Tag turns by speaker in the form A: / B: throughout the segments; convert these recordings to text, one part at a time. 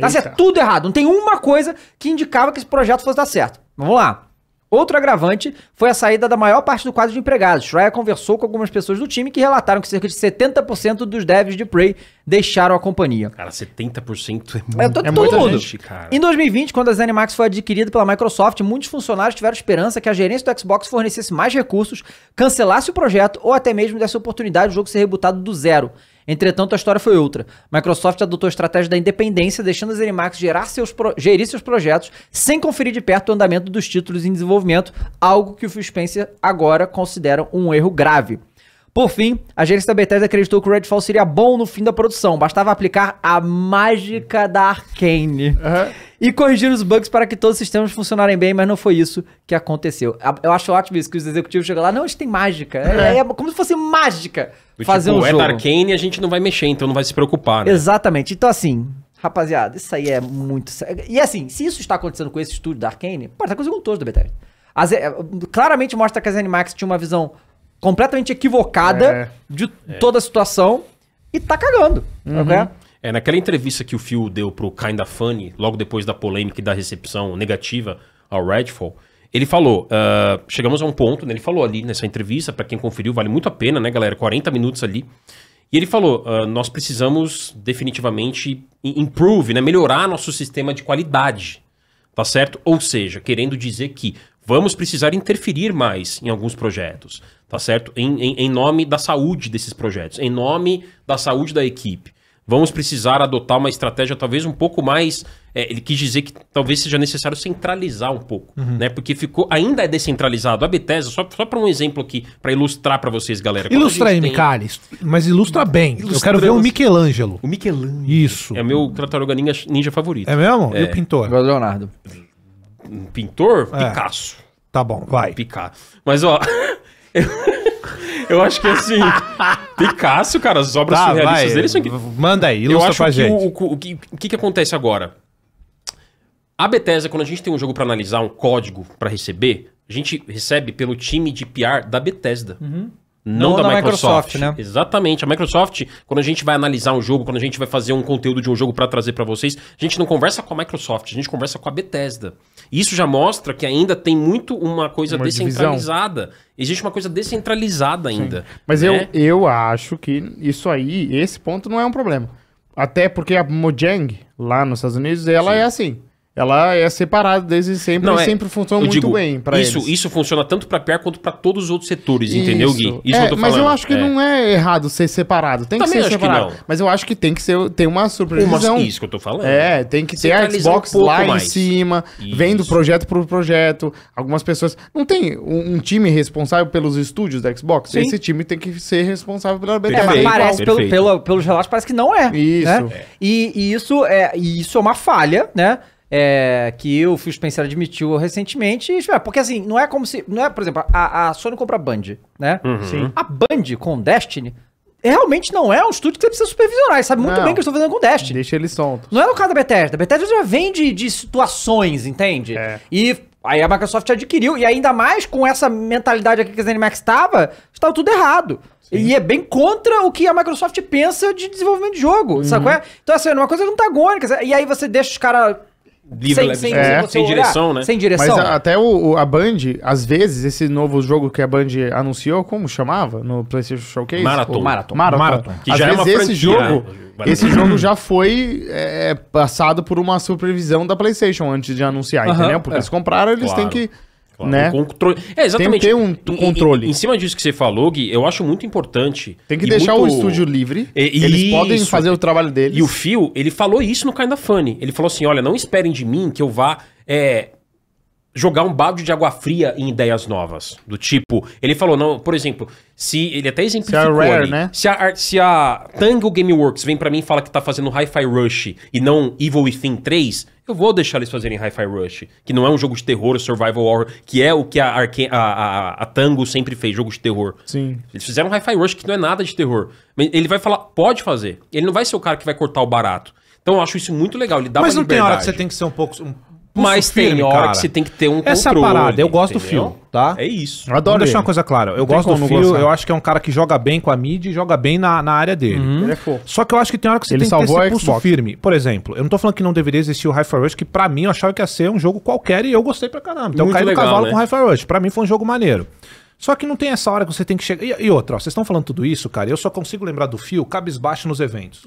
A: Tá certo, tudo errado. Não tem uma coisa que indicava que esse projeto fosse dar certo. Vamos lá. Outro agravante foi a saída da maior parte do quadro de empregados. Schreier conversou com algumas pessoas do time que relataram que cerca de 70% dos devs de Prey deixaram a companhia.
B: Cara, 70%
A: todo mundo.
B: Gente, cara.
A: Em 2020, quando a ZeniMax foi adquirida pela Microsoft, muitos funcionários tiveram esperança que a gerência do Xbox fornecesse mais recursos, cancelasse o projeto ou até mesmo desse oportunidade do jogo ser rebutado do zero. Entretanto, a história foi outra. Microsoft adotou a estratégia da independência, deixando a ZeniMax gerir seus projetos sem conferir de perto o andamento dos títulos em desenvolvimento, algo que o Phil Spencer agora considera um erro grave. Por fim, a gerência da Bethesda acreditou que o Redfall seria bom no fim da produção, bastava aplicar a mágica da Arcane e corrigir os bugs para que todos os sistemas funcionarem bem, mas não foi isso que aconteceu. Eu acho ótimo isso, que os executivos chegam lá, não, a gente tem mágica, é como se fosse mágica fazer um jogo.
B: É da Arcane e a gente não vai mexer, então não vai se preocupar, né?
A: Exatamente, então assim, rapaziada, isso aí é muito sério. E assim, se isso está acontecendo com esse estúdio da Arcane, pode estar acontecendo com todos da Bethesda. Claramente mostra que a ZeniMax tinha uma visão completamente equivocada de toda a situação e tá cagando.
B: Naquela entrevista que o Phil deu pro Kinda Funny, logo depois da polêmica e da recepção negativa ao Redfall, ele falou, chegamos a um ponto, né, ele falou ali nessa entrevista, pra quem conferiu, vale muito a pena, né, galera, 40 minutos ali, e ele falou, nós precisamos definitivamente improve, né, melhorar nosso sistema de qualidade, tá certo? Ou seja, querendo dizer que vamos precisar interferir mais em alguns projetos, tá certo? Em nome da saúde desses projetos, em nome da saúde da equipe. Vamos precisar adotar uma estratégia talvez um pouco mais... ele quis dizer que talvez seja necessário centralizar um pouco, né? Porque ainda é descentralizado. A Bethesda, só para um exemplo aqui, para ilustrar para vocês, galera.
C: Ilustra aí, Micali, mas ilustra bem. Eu quero ver o Michelangelo.
B: O Michelangelo.
C: Isso.
B: É o meu Tartaruga Ninja favorito.
C: É mesmo? E o pintor?
A: Igual o Leonardo.
B: Um pintor? Picasso.
C: Tá bom, vai.
B: Picasso. Mas, ó... Eu acho que assim, Picasso, cara, as obras surrealistas dele são...
C: Manda aí, ilustra pra gente.
B: O que acontece agora? A Bethesda, quando a gente tem um jogo pra analisar, um código pra receber, a gente recebe pelo time de PR da Bethesda. Não da Microsoft, né? Exatamente. A Microsoft, quando a gente vai analisar um jogo, quando a gente vai fazer um conteúdo de um jogo pra trazer pra vocês, a gente não conversa com a Microsoft, a gente conversa com a Bethesda. Isso já mostra que ainda tem muito uma coisa descentralizada. Divisão. Existe uma coisa descentralizada ainda.
D: Sim. Mas eu acho que isso aí, esse ponto não é um problema. Até porque a Mojang, lá nos Estados Unidos, ela é assim. Ela é separada desde sempre e sempre funciona muito bem pra eles.
B: Isso funciona tanto pra PR quanto pra todos os outros setores, entendeu, Gui? Isso que eu tô falando.
D: Mas eu acho que não é errado ser separado. Tem
B: Também
D: que ser separado. Mas eu acho que tem que ter uma supervisão.
B: Isso que eu tô falando.
D: Tem que ter a Xbox lá em cima, vendo projeto por projeto. Algumas pessoas... Não tem um time responsável pelos estúdios da Xbox? Sim. Esse time tem que ser responsável pela Bethesda.
A: Mas parece, pelos relatos, parece que não é.
D: Isso.
A: Né? E isso é uma falha, né? Que o Phil Spencer admitiu recentemente. Porque assim, não é como se... Não é, por exemplo, a Sony compra a Band, né?
D: Sim.
A: A Band com Destiny realmente não é um estúdio que você precisa supervisionar. Ele sabe muito bem o que eu estou fazendo com Destiny.
D: Deixa ele solto.
A: Não é no caso da Bethesda. A Bethesda já vem de situações, entende? E aí a Microsoft adquiriu. E ainda mais com essa mentalidade aqui que a ZeniMax estava tudo errado. Sim. E é bem contra o que a Microsoft pensa de desenvolvimento de jogo, sabe qual é? Então assim, é uma coisa antagônica. E aí você deixa os caras...
B: Sem direção, né?
A: Sem direção.
D: Mas até a Band, às vezes, esse novo jogo que a Band anunciou, como chamava no PlayStation Showcase?
B: Marathon.
D: Que já é uma franquia. Esse jogo já foi passado por uma supervisão da PlayStation antes de anunciar, entendeu? Porque eles compraram, eles têm que... Né?
B: Exatamente.
D: Tem que ter um controle.
B: Em cima disso que você falou, Gui, eu acho muito importante.
D: Tem que deixar o estúdio livre. Eles podem fazer o trabalho deles.
B: E o Phil, ele falou isso no Kinda Funny. Ele falou assim, olha, não esperem de mim que eu vá jogar um balde de água fria em ideias novas. Do tipo, ele falou, não, por exemplo, ele até exemplificou
D: Rare,
B: ali,
D: né?
B: se a Tango Gameworks vem pra mim e fala que tá fazendo Hi-Fi Rush e não Evil Within 3, eu vou deixar eles fazerem Hi-Fi Rush, que não é um jogo de terror, survival horror, que é o que a Tango sempre fez, jogo de terror.
D: Sim.
B: Eles fizeram um Hi-Fi Rush que não é nada de terror. Ele vai falar, pode fazer. Ele não vai ser o cara que vai cortar o barato. Então eu acho isso muito legal, ele dá
C: Mas
B: uma
C: não tem
B: liberdade.
C: hora que você tem que ser um pouco pulso
B: Mas
C: firme,
B: tem hora
C: cara.
B: que você tem que ter um controle.
C: Essa é a parada, eu gosto do
B: entendeu?
C: Phil, tá?
B: É isso.
D: Eu adoro
C: Vamos deixar
D: ele.
C: uma coisa clara. Eu
D: Não tem
C: gosto do
D: como não
C: Phil,
D: gostar.
C: eu acho que é um cara que joga bem com a mídia e joga bem na área dele.
D: Ele é fofo.
C: Só que eu acho que tem hora que você
D: Ele
C: tem que ter
D: salvou
C: esse
D: a
C: pulso
D: Xbox.
C: firme. Por exemplo, eu não tô falando que não deveria existir o Hi-Fi Rush, que pra mim eu achava que ia ser um jogo qualquer e eu gostei pra caramba. Então eu
B: Muito
C: caí no
B: legal,
C: cavalo
B: né?
C: com o Hi-Fi Rush. Pra mim foi um jogo maneiro. Só que não tem essa hora que você tem que chegar... E outra, ó, vocês estão falando tudo isso, cara, eu só consigo lembrar do Phil cabisbaixo nos eventos.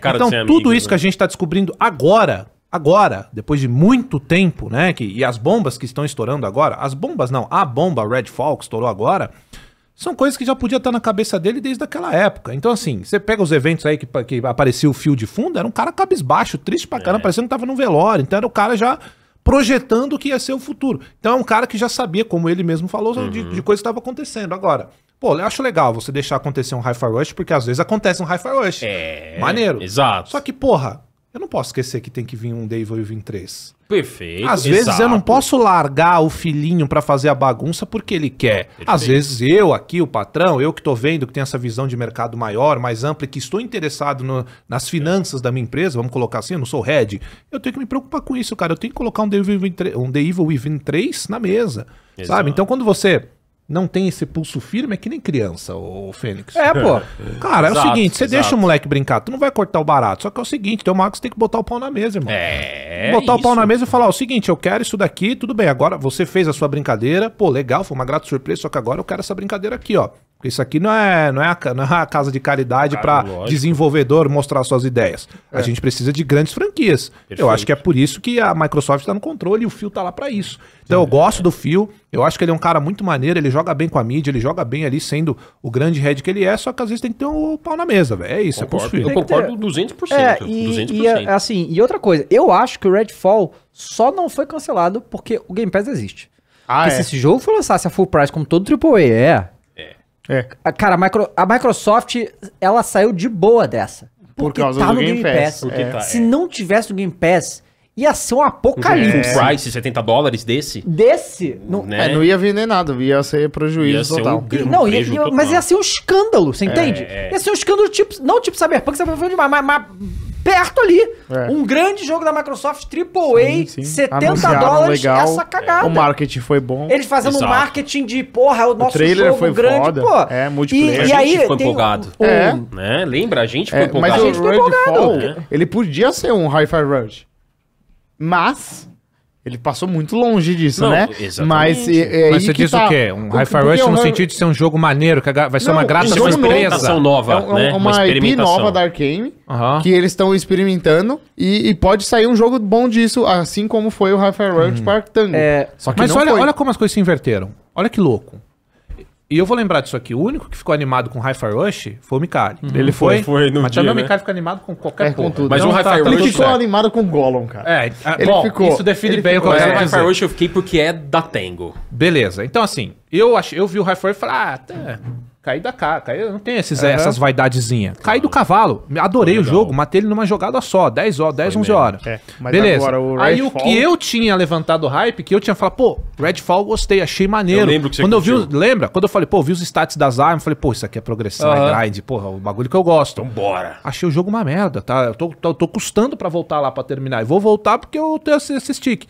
B: Cara
C: Então
B: de ser
C: tudo
B: amigo,
C: isso
B: né?
C: que a gente tá descobrindo agora, depois de muito tempo, né, e as bombas que estão estourando agora, as bombas não, a bomba Redfall que estourou agora, são coisas que já podia estar na cabeça dele desde aquela época. Então assim, você pega os eventos aí que aparecia o Phil de fundo, era um cara cabisbaixo, triste pra caramba, parecendo que tava num velório, então era o cara já projetando o que ia ser o futuro. Então é um cara que já sabia, como ele mesmo falou, de coisas que estavam acontecendo. Agora, pô, eu acho legal você deixar acontecer um Hi-Fi Rush, porque às vezes acontece um Hi-Fi Rush. Maneiro.
B: Exato.
C: Só que, porra, eu não posso esquecer que tem que vir um The Evil Within 3.
B: Perfeito.
C: Às vezes eu não
B: exato.
C: posso largar o filhinho pra fazer a bagunça porque ele quer. Às vezes eu aqui, o patrão, eu que tô vendo que tem essa visão de mercado maior, mais ampla, e que estou interessado nas finanças da minha empresa, vamos colocar assim, eu não sou head, eu tenho que me preocupar com isso, cara. Eu tenho que colocar um The Evil Within 3 na mesa,
B: Exato.
C: sabe? Então quando você não tem esse pulso firme, é que nem criança, o Fênix.
A: Pô.
C: Cara, é o
B: Exato,
C: seguinte, você
B: exato.
C: deixa o moleque brincar, tu não vai cortar o barato, só que é o seguinte, tem uma hora que você tem que botar o pau na mesa, irmão. Botar o pau na mesa e falar, ó, o seguinte, eu quero isso daqui, tudo bem, agora você fez a sua brincadeira, pô, legal, foi uma grata surpresa, só que agora eu quero essa brincadeira aqui, ó. Porque isso aqui não é a casa de caridade
B: Cara,
C: pra
B: lógico.
C: desenvolvedor mostrar suas ideias. A gente precisa de grandes franquias.
B: Perfeito.
C: Eu acho que é por isso que a Microsoft tá no controle e o Phil tá lá pra isso. Então eu gosto do Phil, eu acho que ele é um cara muito maneiro, ele joga bem com a mídia, ele joga bem ali sendo o grande head que ele é, só que às vezes tem que ter o pau na mesa, velho. É isso, é pulso
B: Concordo.
C: firme.
B: Eu concordo 200%. 200%.
A: E outra coisa, eu acho que o Redfall só não foi cancelado porque o Game Pass existe. Porque se esse jogo for lançasse a full price como todo AAA cara, a Microsoft, ela saiu de boa dessa.
D: Por
A: Porque
D: causa
A: tá
D: do
A: no
D: Game Pass.
B: Porque tá,
A: Se não tivesse no Game Pass, ia ser um apocalipse.
B: Price, $70 desse,
A: Desse. Não,
B: né?
D: Não ia vender nada, ia ser prejuízo
B: Ia ser
D: total.
A: Não,
B: prejuízo total.
A: mas ia ser um escândalo, você entende? Ia ser um escândalo tipo, não tipo Cyberpunk foi demais, mas perto ali. Um grande jogo da Microsoft, AAA,
D: Sim.
A: $70,
D: Anunciaram legal.
A: essa cagada.
D: O marketing foi bom.
A: Eles fazendo um
B: Exato.
A: marketing de, porra, é o nosso
D: trailer
A: jogo
D: foi
A: grande,
D: foda.
A: pô.
D: Multiplayer.
A: E
B: A
A: aí
B: gente ficou
A: tem
B: empolgado. Né? Lembra? A gente ficou
D: Mas
B: empolgado.
D: o
A: gente ficou empolgado.
D: Redfall, ele podia ser um Hi-Fi Rush. Mas ele passou muito longe disso,
B: Não,
D: né?
B: exatamente.
D: Mas
C: Mas você diz o quê? Um Hi-Fi
D: Porque
C: Rush
D: o
C: no
D: Hi-
C: sentido de ser um jogo maneiro, que vai ser uma
D: Não,
C: grata
D: um
B: Isso é uma
D: jogo
B: experimentação nova, né?
D: Uma IP nova da Arkane,
C: Aham.
D: que eles estão experimentando, e pode sair um jogo bom disso, assim como foi o Hi-Fi Rush Park Tango. Só que
C: Mas
D: não foi.
C: olha como as coisas se inverteram. Olha que louco. E eu vou lembrar disso aqui. O único que ficou animado com Hi-Fi Rush foi o Mikali. Ele
B: Foi no
C: Mas
B: dia,
C: também o
B: né?
C: Mikali fica animado com qualquer
D: com
C: porra.
D: tudo.
B: Mas
C: Então
B: o Hi-Fi
C: tá
B: Rush-
C: tudo
D: Ele ficou
C: certo.
D: animado com o Gollum, cara.
C: Ele
D: Bom,
C: ficou. Isso define
D: ele
C: bem o que
D: ficou.
C: eu
B: Mas
C: quero
B: o
C: dizer.
B: Hi-Fi Rush eu fiquei porque é da Tango.
C: Beleza. Então, assim, eu vi o Hi-Fi Rush e falei, caí da cara. Eu não tenho essas vaidadezinhas. Caí do cavalo. Adorei o jogo. Matei ele numa jogada só. 10, 11 horas.
D: Mas
C: Beleza.
D: agora o
C: Aí o
D: Redfall-
C: que eu tinha levantado o hype, que eu tinha falado, pô, Redfall gostei, achei maneiro.
B: Eu lembro que você
C: Quando eu vi,
B: curtiu.
C: lembra? Quando eu falei, pô, vi os stats das armas, falei, pô, isso aqui é progressão, é grind, porra, o bagulho que eu gosto.
B: Bora.
C: Achei o jogo uma merda, tá? Eu tô custando pra voltar lá pra terminar. E vou voltar porque eu tenho esse stick.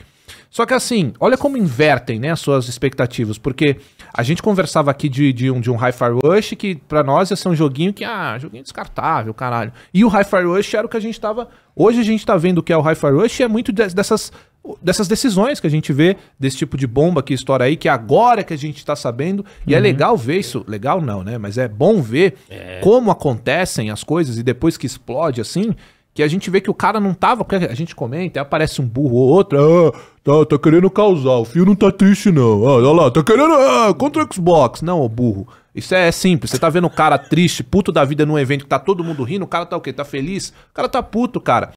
C: Só que assim, olha como invertem, né, as suas expectativas. Porque a gente conversava aqui de um Hi-Fi Rush que pra nós ia ser um joguinho que, joguinho descartável, caralho. E o Hi-Fi Rush era o que a gente tava... Hoje a gente tá vendo o que é o Hi-Fi Rush e é muito dessas decisões que a gente vê, desse tipo de bomba que estoura aí, que agora que a gente tá sabendo. E é legal ver isso. Legal não, né? Mas é bom ver como acontecem as coisas e depois que explode assim... Que a gente vê que o cara não tava... Porque a gente comenta, aí aparece um burro ou outro... tá querendo causar, o Phil não tá triste não. Olha lá, tá querendo... contra o Xbox. Não, ô burro. Isso é simples. Você tá vendo o cara triste, puto da vida num evento que tá todo mundo rindo, o cara tá o quê? Tá feliz? O cara tá puto, cara.